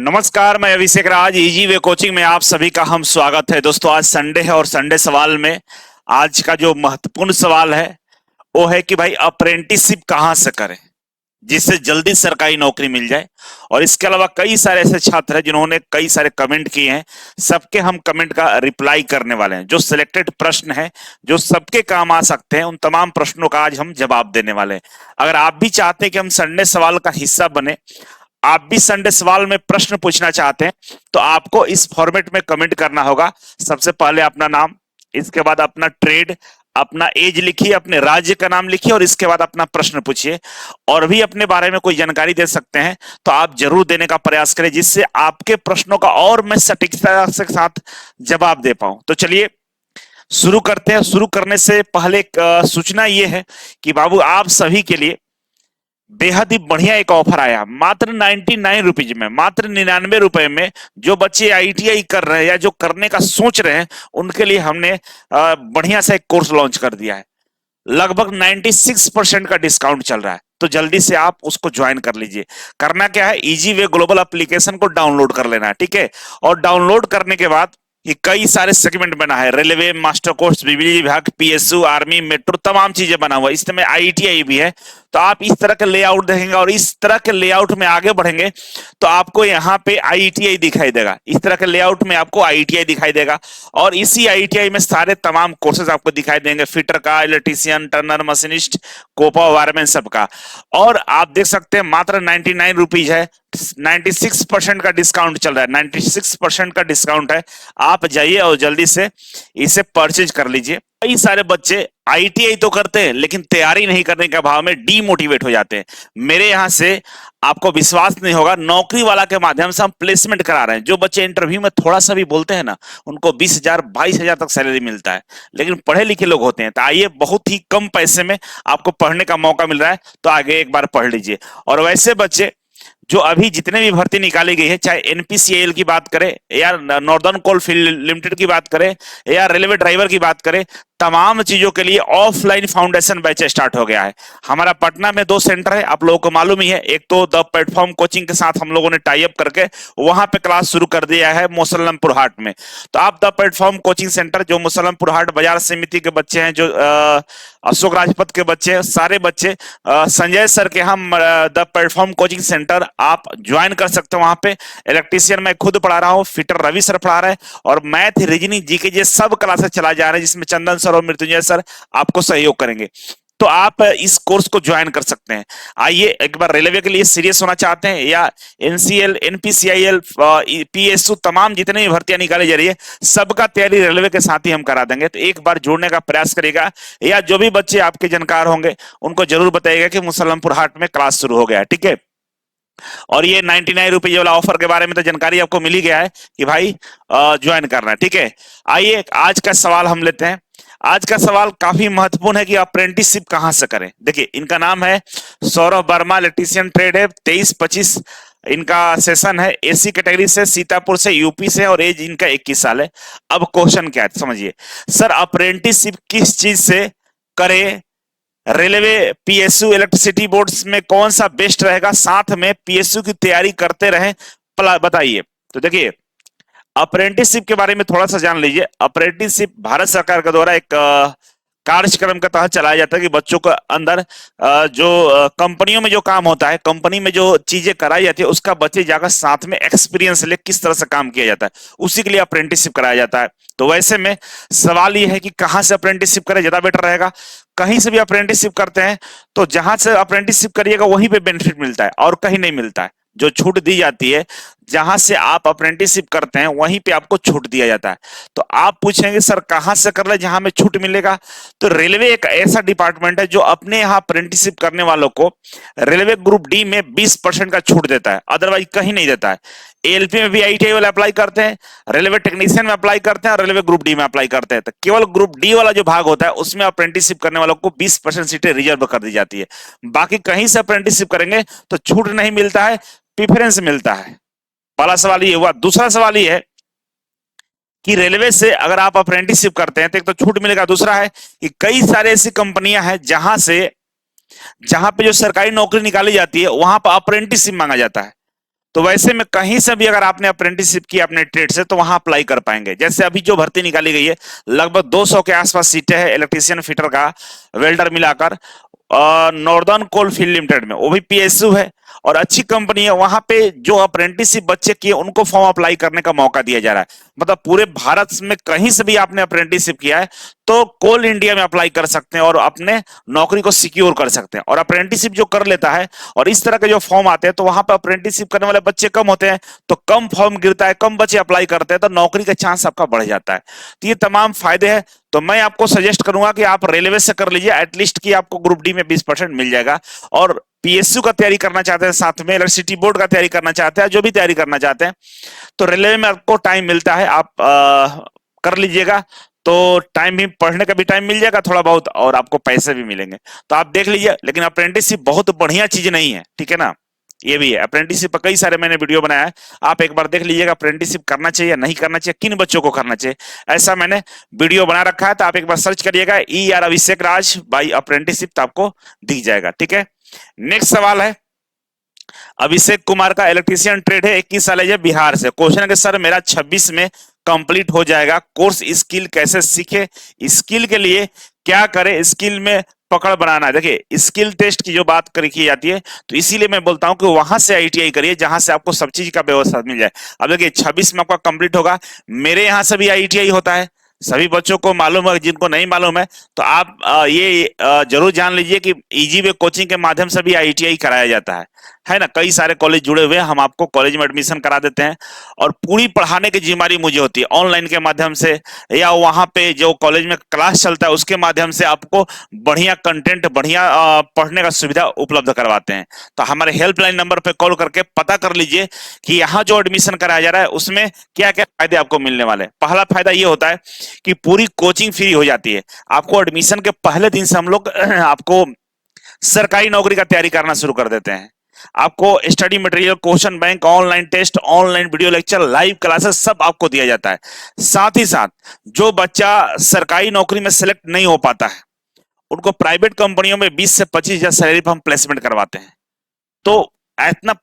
नमस्कार, मैं अभिषेक राज। Easy way coaching में आप सभी का हम स्वागत है। दोस्तों, आज संडे है और संडे सवाल में आज का जो महत्वपूर्ण सवाल है वो है कि भाई अप्रेंटिसशिप कहाँ से करें जिससे जल्दी सरकारी नौकरी मिल जाए। और इसके अलावा कई सारे ऐसे छात्र हैं जिन्होंने कई सारे कमेंट किए हैं। सबके हम कमेंट का रिप्लाई करने वाले हैं। जो सिलेक्टेड प्रश्न है जो सबके काम आ सकते हैं, उन तमाम प्रश्नों का आज हम जवाब देने वाले हैं। अगर आप भी चाहते हैं कि हम संडे सवाल का हिस्सा बने, आप भी संडे सवाल में प्रश्न पूछना चाहते हैं, तो आपको इस फॉर्मेट में कमेंट करना होगा। सबसे पहले अपना नाम, इसके बाद अपना ट्रेड, अपना एज लिखिए, अपने राज्य का नाम लिखिए और इसके बाद अपना प्रश्न पूछिए। और भी अपने बारे में कोई जानकारी दे सकते हैं तो आप जरूर देने का प्रयास करें, जिससे आपके प्रश्नों का और मैं सटीकता के साथ जवाब दे पाऊं। तो चलिए शुरू करते हैं। शुरू करने से पहले एक सूचना यह है कि बाबू, आप सभी के लिए बेहद ही बढ़िया एक ऑफर आया मात्र 99 रुपीज में, मात्र 99 रुपए में। जो बच्चे आईटीआई कर रहे हैं या जो करने का सोच रहे हैं, उनके लिए हमने बढ़िया सा एक कोर्स लॉन्च कर दिया है। लगभग 96% का डिस्काउंट चल रहा है, तो जल्दी से आप उसको ज्वाइन कर लीजिए। करना क्या है, इजी वे ग्लोबल एप्लीकेशन को डाउनलोड कर लेना है, ठीक है। और डाउनलोड करने के बाद ये कई सारे सेगमेंट बना है, रेलवे, मास्टर कोर्स, बिजली विभाग, पीएसयू, आर्मी, मेट्रो, तमाम चीजें बना हुआ है। इसमें आईटीआई भी है। तो आप इस तरह के लेआउट देखेंगे और इस तरह के लेआउट में आगे बढ़ेंगे तो आपको यहाँ पे आईटीआई दिखाई देगा। इस तरह के लेआउट में आपको आईटीआई दिखाई देगा और इसी आईटीआई में सारे तमाम कोर्सेज आपको दिखाई देंगे, फिटर का, electrician, turner, machinist, COPA, wireman, सबका। और आप देख सकते हैं मात्र 99 रुपीज है। 96% का डिस्काउंट चल रहा है, 96% का डिस्काउंट है। आप जाइए और जल्दी से इसे परचेज कर लीजिए। कई सारे बच्चे आईटीआई तो करते हैं लेकिन तैयारी नहीं करने के अभाव में डीमोटिवेट हो जाते हैं। मेरे यहां से आपको विश्वास नहीं होगा, नौकरी वाला के माध्यम से हम प्लेसमेंट करा रहे हैं। जो बच्चे इंटरव्यू में थोड़ा सा भी बोलते हैं ना, उनको 20,000 22,000 तक सैलरी मिलता है, लेकिन पढ़े लिखे लोग होते हैं। तो आइए, बहुत ही कम पैसे में आपको पढ़ने का मौका मिल रहा है, तो आगे एक बार पढ़ लीजिए। और वैसे बच्चे जो अभी जितने भी भर्ती निकाली गई है, चाहे एनपीसीआईएल की बात करें या नॉर्दर्न कोल फील्ड लिमिटेड की बात करें या रेलवे ड्राइवर की बात करें, तमाम चीजों के लिए ऑफलाइन फाउंडेशन बैच स्टार्ट हो गया है। हमारा पटना में 2 सेंटर है, आप लोगों को मालूम ही है। एक तो द प्लेटफॉर्म कोचिंग के साथ हम लोगों ने टाई अप करके वहां पे क्लास शुरू कर दिया है मुसल्लमपुर हाट में। तो आप द प्लेटफॉर्म कोचिंग सेंटर, जो मुसल्लमपुर हाट बाजार समिति के बच्चे हैं, जो अशोक राजपथ के बच्चे हैं, सारे बच्चे संजय सर के हम द प्लेटफॉर्म कोचिंग सेंटर आप ज्वाइन कर सकते हो। वहां पे इलेक्ट्रीशियन मैं खुद पढ़ा रहा हूँ, फिटर रवि सर पढ़ा रहे हैं, और मैथ, रीजनिंग, जीके, ये सब क्लासेस चला जा रहे हैं, जिसमें चंदन सर और मृत्युंजय सर आपको सहयोग करेंगे। तो आप इस कोर्स को ज्वाइन कर सकते हैं। आइए, एक बार रेलवे के लिए सीरियस होना चाहते हैं या एनसीएल, एनपीसीआईएल, पीएसयू, तमाम जितने भी भर्तियां निकाली जा रही है, सबका तैयारी रेलवे के साथ ही हम करा देंगे। तो एक बार जुड़ने का प्रयास करेगा, या जो भी बच्चे आपके जानकार होंगे उनको जरूर बताइएगा कि मुसल्लमपुर हाट में क्लास शुरू हो गया है, ठीक है। और ये 99 रुपये वाला ऑफर के बारे में तो जानकारी आपको मिल ही गया है कि भाई ज्वाइन करना है, ठीक है। आइए, आज का सवाल हम लेते हैं। आज का सवाल काफी महत्वपूर्ण है कि अप्रेंटिसशिप कहां से करें। देखिए, इनका नाम है सौरभ वर्मा, इलेक्ट्रीशियन ट्रेड है, 23-25 इनका सेशन है। एसी कैटेगरी से, सीतापुर से, यूपी से, और एज इनका 21 साल है। अब क्वेश्चन क्या है समझिए। सर, अप्रेंटिसशिप किस चीज से करें? रेलवे, पीएसयू, इलेक्ट्रिसिटी बोर्ड्स में कौन सा बेस्ट रहेगा? साथ में पीएसयू की तैयारी करते रहें, बताइए। तो देखिए, अप्रेंटिसशिप के बारे में थोड़ा सा जान लीजिए। अप्रेंटिसशिप भारत सरकार के द्वारा एक कार्यक्रम के तहत चलाया जाता है कि बच्चों के अंदर जो कंपनियों में जो काम होता है, कंपनी में जो चीजें कराई जाती है, उसका बच्चे जाकर साथ में एक्सपीरियंस ले किस तरह से काम किया जाता है, उसी के लिए अप्रेंटिसशिप कराया जाता है। तो वैसे में सवाल ये है कि कहां से अप्रेंटिसशिप करें ज्यादा बेटर रहेगा। कहीं से भी अप्रेंटिसशिप करते हैं तो जहां से अप्रेंटिसशिप करिएगा वहीं पे बेनिफिट मिलता है और कहीं नहीं मिलता है। जो छूट दी जाती है, जहां से आप अप्रेंटिसशिप करते हैं वहीं पे आपको छूट दिया जाता है। तो आप पूछेंगे सर कहां से कर ले जहां में छूट मिलेगा? तो रेलवे एक ऐसा डिपार्टमेंट है जो अपने यहां अप्रेंटिसशिप करने वालों को रेलवे ग्रुप डी में 20% का छूट देता है, अदरवाइज कहीं नहीं देता है। एएलपी में भी आईटीआई वाले अप्लाई करते हैं, रेलवे टेक्नीशियन में अप्लाई करते हैं और रेलवे ग्रुप डी में अप्लाई करते हैं। तो केवल ग्रुप डी वाला जो भाग होता है उसमें अप्रेंटिसशिप करने वालों को 20% सीटें रिजर्व कर दी जाती है। बाकी कहीं से अप्रेंटिसशिप करेंगे तो छूट नहीं मिलता है, प्रेफरेंस मिलता है। पहला सवाल ये हुआ। दूसरा सवाल ये है कि रेलवे से अगर आप अप्रेंटिसशिप करते हैं तो एक तो छूट मिलेगा, दूसरा है कि कई सारे ऐसी कंपनियां हैं जहां पे जो सरकारी नौकरी निकाली जाती है वहां पर अप्रेंटिसशिप मांगा जाता है। तो वैसे में कहीं से भी अगर आपने अप्रेंटिसशिप की अपने ट्रेड से तो वहां अप्लाई कर पाएंगे। जैसे अभी जो भर्ती निकाली गई है, लगभग 200 के आसपास सीटें हैं इलेक्ट्रीशियन फिटर का, वेल्डर मिलाकर, नॉर्दर्न कोल फील्ड लिमिटेड में, वो भी पीएसयू है और अच्छी कंपनी है। वहां पे जो अप्रेंटिसशिप बच्चे किए उनको फॉर्म अप्लाई करने का मौका दिया जा रहा है। मतलब पूरे भारत में कहीं से भी आपने अप्रेंटिसशिप किया है तो कोल इंडिया में अप्लाई कर सकते हैं और अपने नौकरी को सिक्योर कर सकते हैं। और अप्रेंटिसशिप जो कर लेता है और इस तरह के जो फॉर्म आते हैं तो वहां पर अप्रेंटिसशिप करने वाले बच्चे कम होते हैं, तो कम फॉर्म गिरता है, कम बच्चे अप्लाई करते हैं, तो नौकरी का चांस आपका बढ़ जाता है। तो ये तमाम फायदे हैं। तो मैं आपको सजेस्ट करूंगा कि आप रेलवे से कर लीजिए, एटलीस्ट कि आपको ग्रुप डी में 20% मिल जाएगा। और पीएसयू का तैयारी करना चाहते हैं, साथ में इलेक्ट्रिसिटी बोर्ड का तैयारी करना चाहते हैं, जो भी तैयारी करना चाहते हैं, तो रेलवे में आपको टाइम मिलता है, आप कर लीजिएगा। तो टाइम भी, पढ़ने का भी टाइम मिल जाएगा थोड़ा बहुत, और आपको पैसे भी मिलेंगे। तो आप देख लीजिए। लेकिन अप्रेंटिसशिप बहुत बढ़िया चीज नहीं है, ठीक है ना, ये भी है। अप्रेंटिसशिप पर कई सारे मैंने वीडियो बनाया है, आप एक बार देख लीजिएगा अप्रेंटिसशिप करना चाहिए या नहीं करना चाहिए, किन बच्चों को करना चाहिए, ऐसा मैंने वीडियो बना रखा है। तो आप एक बार सर्च करिएगा E R Abhishek Raj by apprenticeship, तो आपको दिख जाएगा। ठीक है, नेक्स्ट सवाल है अभिषेक कुमार का, इलेक्ट्रीशियन ट्रेड है, 21 साल है, बिहार से। क्वेश्चन है कि सर मेरा 26 में कंप्लीट हो जाएगा कोर्स, स्किल कैसे सीखे, स्किल के लिए क्या करे, स्किल में पकड़ बनाना है। देखिए स्किल टेस्ट की जो बात की जाती है, तो इसीलिए मैं बोलता हूं कि वहां से आईटीआई करिए जहां से आपको सब चीज का व्यवस्था मिल जाए। अब देखिए 26 में आपका कंप्लीट होगा, मेरे यहां से भी आईटीआई होता है, सभी बच्चों को मालूम है, जिनको नहीं मालूम है तो आप ये जरूर जान लीजिए कि इजी वे कोचिंग के माध्यम से भी आईटीआई कराया जाता है ना। कई सारे कॉलेज जुड़े हुए हैं, हम आपको कॉलेज में एडमिशन करा देते हैं और पूरी पढ़ाने की जिम्मेदारी मुझे होती है, ऑनलाइन के माध्यम से या वहां पे जो कॉलेज में क्लास चलता है उसके माध्यम से आपको बढ़िया कंटेंट, बढ़िया पढ़ने का सुविधा उपलब्ध करवाते हैं। तो हमारे हेल्पलाइन नंबर पे कॉल करके पता कर लीजिए कि यहाँ जो एडमिशन कराया जा रहा है उसमें क्या क्या फायदे आपको मिलने वाले हैं। पहला फायदा ये होता है कि पूरी कोचिंग फ्री हो जाती है। आपको एडमिशन के पहले दिन से हम लोग आपको सरकारी नौकरी का तैयारी करना शुरू कर देते हैं। आपको study material, question bank, online test, online video lecture, live classes सब आपको दिया जाता है। साथ ही साथ जो बच्चा सरकारी नौकरी में सेलेक्ट नहीं हो पाता है उनको प्राइवेट कंपनियों में 20 से 25,000 सैलरी पर हम प्लेसमेंट करवाते हैं। तो इतना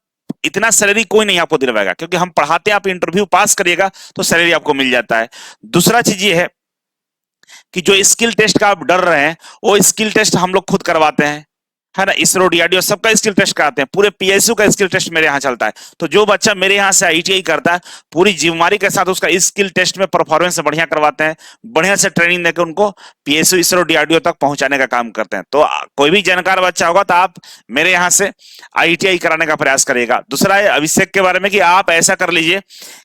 इतना सैलरी कोई नहीं आपको दिलवाएगा, क्योंकि हम पढ़ाते हैं, आप इंटरव्यू पास करिएगा तो सैलरी आपको मिल जाता है। दूसरा चीज ये है कि जो स्किल टेस्ट का आप डर रहे हैं वो स्किल टेस्ट हम लोग खुद करवाते हैं, है ना। इसरो, डीआरडीओ सबका स्किल टेस्ट कराते हैं, पूरे पीएसयू का स्किल टेस्ट मेरे यहाँ चलता है। तो जो बच्चा मेरे यहाँ से आईटीआई करता है पूरी जिम्मेदारी के साथ उसका स्किल टेस्ट में परफॉर्मेंस बढ़िया करवाते हैं, बढ़िया से ट्रेनिंग देकर उनको पीएसयू, इसरो, डीआरडीओ तक पहुंचाने का काम करते हैं। तो कोई भी जानकार बच्चा होगा तो आप मेरे यहाँ से आईटीआई कराने का प्रयास करिएगा। दूसरा है अभिषेक के बारे में कि आप ऐसा कर लीजिए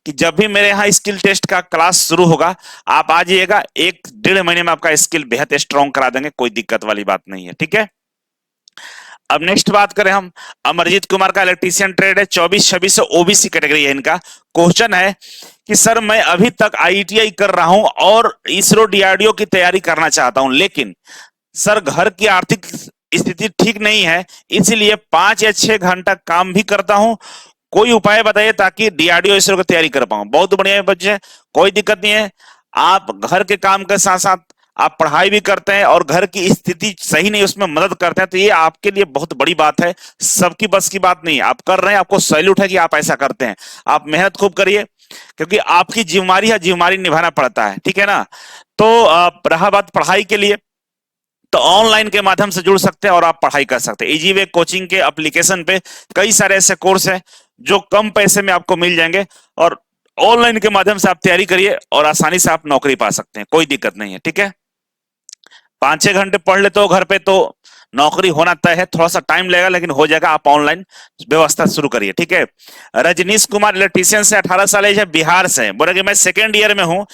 कि जब भी मेरे यहाँ स्किल टेस्ट का क्लास शुरू होगा आप आ जाइएगा, 1-1.5 महीने में आपका स्किल बेहद स्ट्रॉन्ग करा देंगे, कोई दिक्कत वाली बात नहीं है। ठीक है, अब नेक्स्ट बात करें हम, अमरजीत कुमार का इलेक्ट्रीशियन ट्रेड है, 24-26 से ओबीसी कैटेगरी है इनका। क्वेश्चन है कि सर मैं अभी तक आईटीआई कर रहा हूं और इसरो, डीआरडीओ की तैयारी करना चाहता हूं, लेकिन सर घर की आर्थिक स्थिति ठीक नहीं है, इसलिए 5 या 6 घंटा काम भी करता हूं, कोई उपाय बताइए ताकि डीआरडीओ, इसरो की तैयारी कर पाऊं। बहुत बढ़िया बच्चे, कोई दिक्कत नहीं है। आप घर के काम के साथ साथ आप पढ़ाई भी करते हैं और घर की स्थिति सही नहीं उसमें मदद करते हैं, तो ये आपके लिए बहुत बड़ी बात है। सबकी बस की बात नहीं, आप कर रहे हैं, आपको सैल्यूट है कि आप ऐसा करते हैं। आप मेहनत खूब करिए, क्योंकि आपकी जिम्मेदारी है, जिम्मेदारी निभाना पड़ता है, ठीक है ना। तो रहा बात पढ़ाई के लिए, तो ऑनलाइन के माध्यम से जुड़ सकते हैं और आप पढ़ाई कर सकते हैं। इजी वे कोचिंग के एप्लीकेशन पे कई सारे ऐसे कोर्स हैं जो कम पैसे में आपको मिल जाएंगे और ऑनलाइन के माध्यम से आप तैयारी करिए और आसानी से आप नौकरी पा सकते हैं, कोई दिक्कत नहीं है। ठीक है, 5-6 घंटे पढ़ लेते हो घर पे तो नौकरी होना तय है, थोड़ा सा टाइम लगेगा लेकिन हो जाएगा। आप ऑनलाइन व्यवस्था शुरू करिए। ठीक है, रजनीश कुमार इलेक्ट्रीशियन से, 18 साल है, बिहार से, बोले कि मैं सेकेंड ईयर में हूं,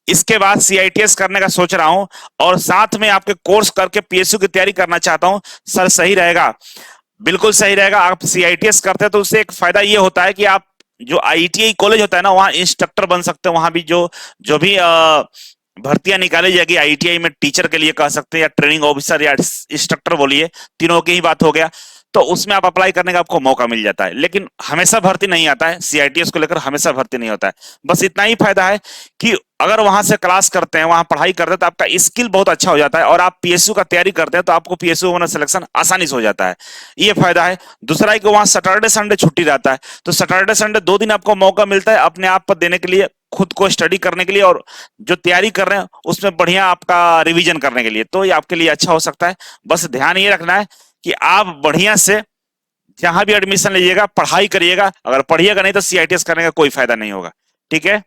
इसके बाद सीआईटीएस करने का सोच रहा हूं और साथ में आपके कोर्स करके पीएसयू की तैयारी करना चाहता हूं, सर सही रहेगा? बिल्कुल सही रहेगा। आप सीआईटीएस करते हैं तो उससे एक फायदा ये होता है कि आप जो आईटीआई कॉलेज होता है ना वहां इंस्ट्रक्टर बन सकते हैं, वहां भी जो जो भी भर्तियां निकाली जाएगी आईटीआई में, टीचर के लिए कह सकते हैं या ट्रेनिंग ऑफिसर या इंस्ट्रक्टर बोलिए, तीनों की ही बात हो गया। तो उसमें आप अप्लाई करने का आपको मौका मिल जाता है। लेकिन हमेशा भर्ती नहीं आता है, सीआईटीएस को लेकर हमेशा भर्ती नहीं होता है। बस इतना ही फायदा है कि अगर वहां से क्लास करते हैं, वहां पढ़ाई करते हैं, तो आपका स्किल बहुत अच्छा हो जाता है, और आप पीएसयू का तैयारी करते हैं तो आपको पीएसयू में सिलेक्शन आसानी से हो जाता है। ये फायदा है। दूसरा है कि वहां सैटरडे संडे छुट्टी रहता है, तो सैटरडे संडे 2 दिन आपको मौका मिलता है अपने आप पर देने के लिए, खुद को स्टडी करने के लिए, और जो तैयारी कर रहे हैं उसमें बढ़िया आपका रिवीजन करने के लिए। तो ये आपके लिए अच्छा हो सकता है। बस ध्यान ये रखना है कि आप बढ़िया से जहां भी एडमिशन लीजिएगा पढ़ाई करिएगा, अगर पढ़िएगा नहीं तो सीआईटीएस करने का कोई फायदा नहीं होगा। ठीक है।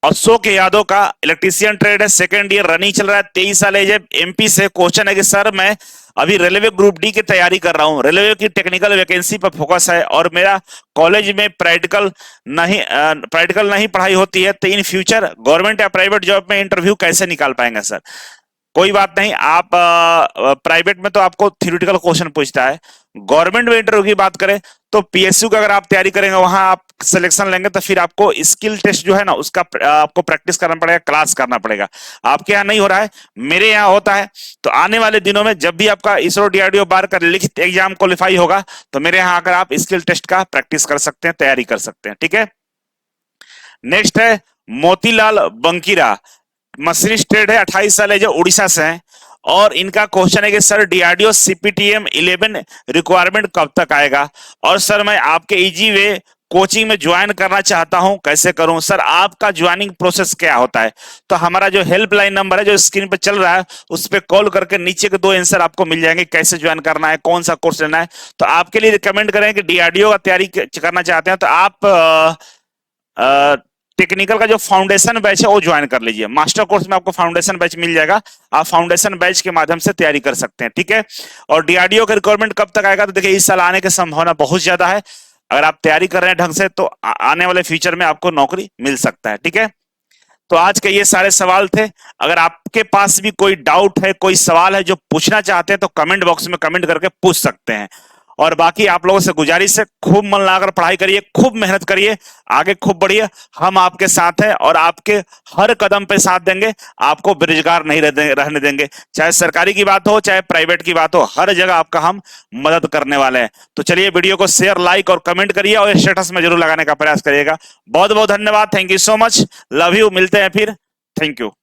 अशोक यादव का इलेक्ट्रीशियन ट्रेड है, सेकंड ईयर रनिंग चल रहा है, 23 साल एज है, एमपी से। क्वेश्चन है कि सर मैं अभी रेलवे ग्रुप डी की तैयारी कर रहा हूँ, रेलवे की टेक्निकल वैकेंसी पर फोकस है, और मेरा कॉलेज में प्रैक्टिकल नहीं पढ़ाई होती है, तो इन फ्यूचर गवर्नमेंट या प्राइवेट जॉब में इंटरव्यू कैसे निकाल पाएंगे सर? कोई बात नहीं, आप प्राइवेट में तो आपको थ्योरेटिकल क्वेश्चन पूछता है, गवर्नमेंट में इंटरव्यू की बात करें तो पीएसयू का अगर आप तैयारी करेंगे, वहां आप सिलेक्शन लेंगे, तो फिर आपको स्किल टेस्ट जो है ना उसका आपको प्रैक्टिस करना पड़ेगा, क्लास करना पड़ेगा। आपके यहाँ नहीं हो रहा है, मेरे यहाँ होता है। तो आने वाले दिनों में जब भी आपका इसरो डीआरडीओ बार का लिखित एग्जाम क्वालिफाई होगा, तो मेरे यहाँ आकर आप स्किल टेस्ट का प्रैक्टिस कर सकते हैं, तैयारी कर सकते हैं। ठीक है। नेक्स्ट है मोतीलाल बंकीरा, मशीनिस्ट ट्रेड है, 28 साल है, जो उड़ीसा से है, और इनका क्वेश्चन है कि सर डीआरडीओ सीपीटीएम 11 रिक्वायरमेंट कब तक आएगा, और सर मैं आपके इजी वे कोचिंग में ज्वाइन करना चाहता हूं, कैसे करूं सर? आपका ज्वाइनिंग प्रोसेस क्या होता है? तो हमारा जो हेल्पलाइन नंबर है जो स्क्रीन पर चल रहा है, उस पर कॉल करके नीचे के 2 आंसर आपको मिल जाएंगे, कैसे ज्वाइन करना है, कौन सा कोर्स लेना है। तो आपके लिए रिकमेंड करें कि डीआरडीओ का तैयारी करना चाहते हैं तो आप टेक्निकल का जो फाउंडेशन बैच है वो ज्वाइन कर लीजिए। मास्टर कोर्स में आपको फाउंडेशन बैच मिल जाएगा, आप फाउंडेशन बैच के माध्यम से तैयारी कर सकते हैं। ठीक है। और डीआरडीओ का रिक्वायरमेंट कब तक आएगा? तो देखिए इस साल आने की संभावना बहुत ज्यादा है। अगर आप तैयारी कर रहे हैं ढंग से तो आने वाले फ्यूचर में आपको नौकरी मिल सकता है। ठीक है। तो आज के ये सारे सवाल थे। अगर आपके पास भी कोई डाउट है, कोई सवाल है जो पूछना चाहते हैं, तो कमेंट बॉक्स में कमेंट करके पूछ सकते हैं। और बाकी आप लोगों से गुजारिश है, खूब मन लगाकर पढ़ाई करिए, खूब मेहनत करिए, आगे खूब बढ़िए। हम आपके साथ हैं और आपके हर कदम पे साथ देंगे, आपको बेरोजगार नहीं रहने देंगे। चाहे सरकारी की बात हो, चाहे प्राइवेट की बात हो, हर जगह आपका हम मदद करने वाले हैं। तो चलिए वीडियो को शेयर, लाइक और कमेंट करिए, और स्टेटस में जरूर लगाने का प्रयास करिएगा। बहुत बहुत धन्यवाद। Thank you so much. Love you. मिलते हैं फिर। Thank you.